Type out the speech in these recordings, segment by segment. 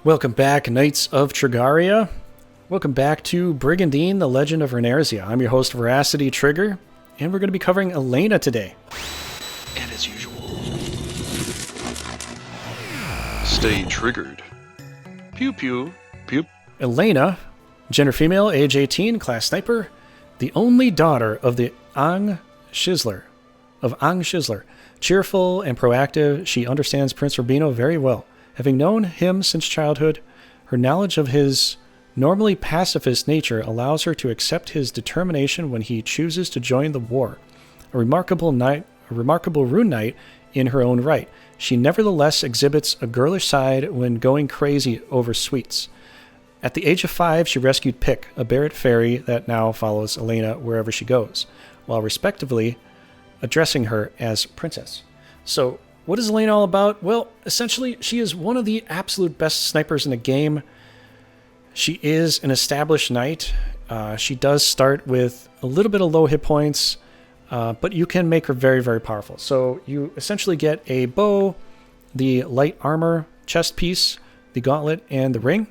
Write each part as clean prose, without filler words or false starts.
Welcome back, Knights of Trigaria. Welcome back to Brigandine, the Legend of Runersia. I'm your host, veracitytrigger, and we're going to be covering Elena today. And as usual, stay triggered. Pew pew, pew. Elena, gender female, age 18, class sniper, the only daughter of the Ang Shizler. Cheerful and proactive, she understands Prince Rubino very well. Having known him since childhood, her knowledge of his normally pacifist nature allows her to accept his determination when he chooses to join the war. A remarkable rune knight in her own right, she nevertheless exhibits a girlish side when going crazy over sweets. At the age of 5, she rescued Pick, a Barrett fairy that now follows Elena wherever she goes, while respectively addressing her as princess. So, what is Elena all about? Well, essentially, she is one of the absolute best snipers in the game. She is an established knight. She does start with a little bit of low hit points, but you can make her very, very powerful. So you essentially get a bow, the light armor chest piece, the gauntlet, and the ring.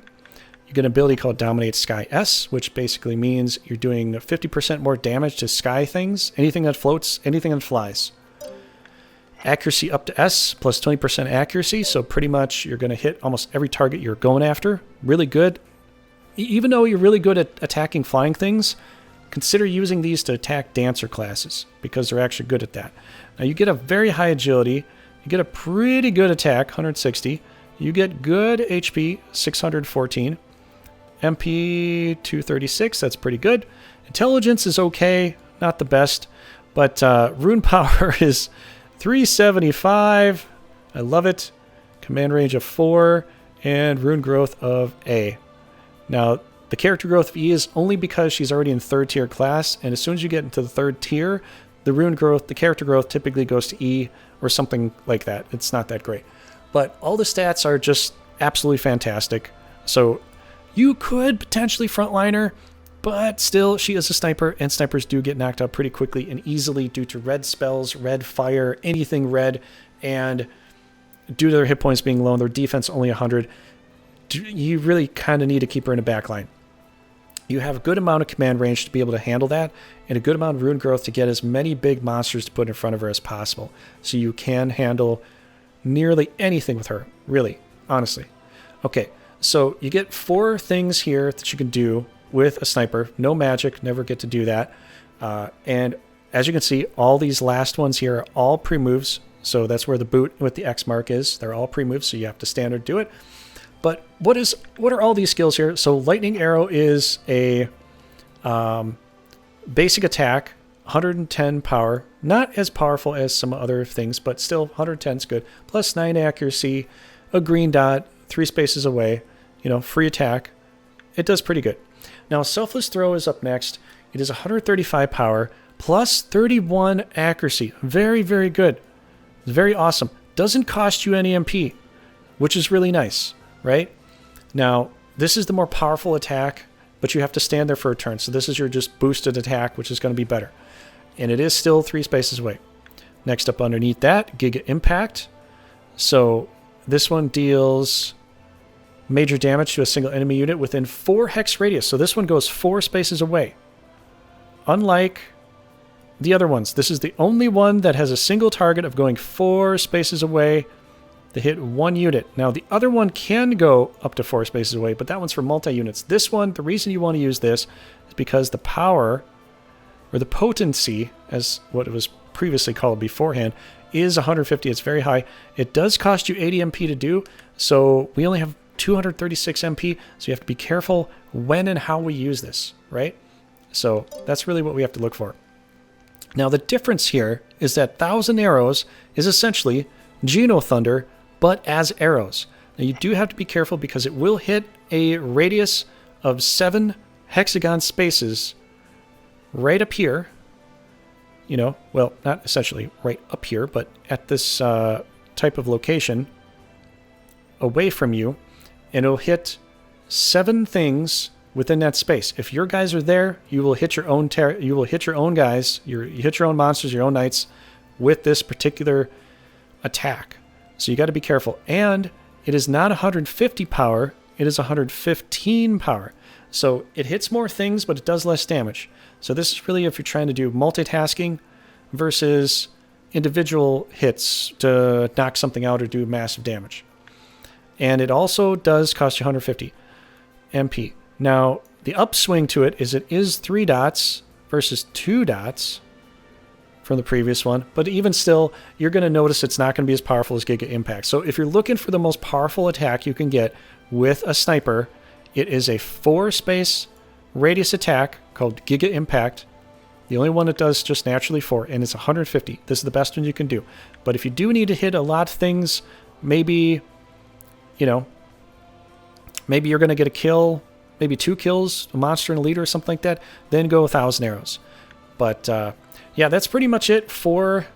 You get an ability called Dominate Sky S, which basically means you're doing 50% more damage to sky things, anything that floats, anything that flies. Accuracy up to S, plus 20% accuracy, so pretty much you're going to hit almost every target you're going after. Really good. Even though you're really good at attacking flying things, consider using these to attack dancer classes, because they're actually good at that. Now you get a very high agility, you get a pretty good attack, 160, you get good HP, 614, MP 236, that's pretty good. Intelligence is okay, not the best, but rune power is 375. I love it. Command range of 4 and rune growth of A. Now, the character growth of E is only because she's already in 3rd tier class, and as soon as you get into the 3rd tier, the rune growth, the character growth typically goes to E or something like that. It's not that great. But all the stats are just absolutely fantastic. So you could potentially frontline her, but still, she is a sniper, and snipers do get knocked out pretty quickly and easily due to red spells, red fire, anything red, and due to their hit points being low and their defense only 100, you really kind of need to keep her in a backline. You have a good amount of command range to be able to handle that, and a good amount of rune growth to get as many big monsters to put in front of her as possible. So you can handle nearly anything with her, really, honestly. Okay, so you get 4 things here that you can do with a sniper. No magic, never get to do that. And as you can see, all these last ones here are all pre-moves. So that's where the boot with the X mark is. They're all pre-moves, so you have to standard do it. But what are all these skills here? So Lightning Arrow is a basic attack, 110 power. Not as powerful as some other things, but still 110 is good. Plus 9 accuracy, a green dot, 3 spaces away, free attack. It does pretty good. Now, Selfless Throw is up next. It is 135 power, plus 31 accuracy. Very, very good. It's very awesome. Doesn't cost you any MP, which is really nice, right? Now, this is the more powerful attack, but you have to stand there for a turn. So this is your just boosted attack, which is going to be better. And it is still 3 spaces away. Next up underneath that, Giga Impact. So this one deals major damage to a single enemy unit within 4 hex radius. So this one goes 4 spaces away. Unlike the other ones, this is the only one that has a single target of going 4 spaces away to hit 1 unit. Now, the other one can go up to 4 spaces away, but that one's for multi-units. This one, the reason you want to use this is because the power, or the potency, as what it was previously called beforehand, is 150. It's very high. It does cost you 80 MP to do, so we only have 236 MP, so you have to be careful when and how we use this, right? So that's really what we have to look for. Now the difference here is that 1,000 Arrows is essentially Geno Thunder, but as arrows. Now you do have to be careful because it will hit a radius of 7 hexagon spaces right up here. Well, not essentially right up here, but at this type of location away from you. And it'll hit 7 things within that space. If your guys are there, you will hit your own guys, you hit your own monsters, your own knights with this particular attack. So you got to be careful. And it is not 150 power, it is 115 power. So it hits more things, but it does less damage. So this is really if you're trying to do multitasking versus individual hits to knock something out or do massive damage. And it also does cost you 150 MP. Now, the upswing to it is 3 dots versus 2 dots from the previous one. But even still, you're going to notice it's not going to be as powerful as Giga Impact. So if you're looking for the most powerful attack you can get with a sniper, it is a 4-space radius attack called Giga Impact. The only one that does just naturally 4, and it's 150. This is the best one you can do. But if you do need to hit a lot of things, maybe, you know, maybe you're going to get a kill, maybe 2 kills, a monster and a leader or something like that, then go 1,000 arrows. But yeah, that's pretty much it for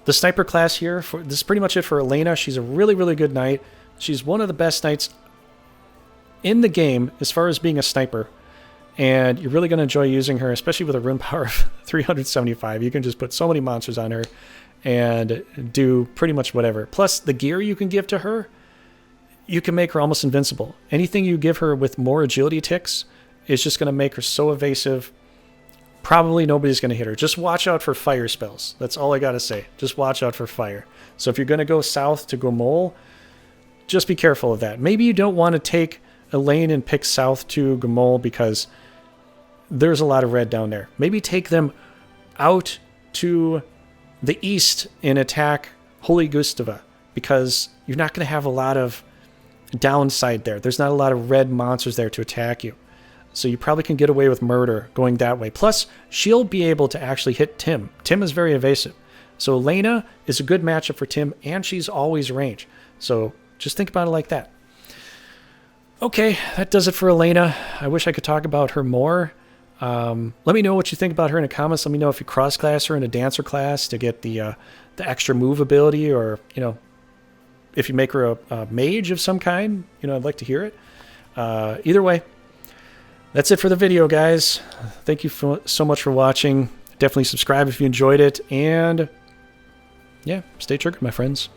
the sniper class here. This is pretty much it for Elena. She's a really, really good knight. She's one of the best knights in the game as far as being a sniper. And you're really going to enjoy using her, especially with a rune power of 375. You can just put so many monsters on her and do pretty much whatever. Plus, the gear you can give to her, you can make her almost invincible. Anything you give her with more agility ticks is just going to make her so evasive, probably nobody's going to hit her. Just watch out for fire spells. That's all I got to say. Just watch out for fire. So if you're going to go south to Gomol, just be careful of that. Maybe you don't want to take a lane and pick south to Gomol because there's a lot of red down there. Maybe take them out to the east and attack Holy Gustava because you're not going to have a lot of downside there. There's not a lot of red monsters there to attack you. So you probably can get away with murder going that way. Plus, she'll be able to actually hit Tim. Tim is very evasive. So Elena is a good matchup for Tim, and she's always range. So just think about it like that. Okay, that does it for Elena. I wish I could talk about her more. Let me know what you think about her in the comments. Let me know if you cross-class her in a dancer class to get the extra move ability, or, you know, if you make her a mage of some kind. You know, I'd like to hear it. Either way, that's it for the video, guys. Thank you so much for watching. Definitely subscribe if you enjoyed it. And, yeah, stay triggered, my friends.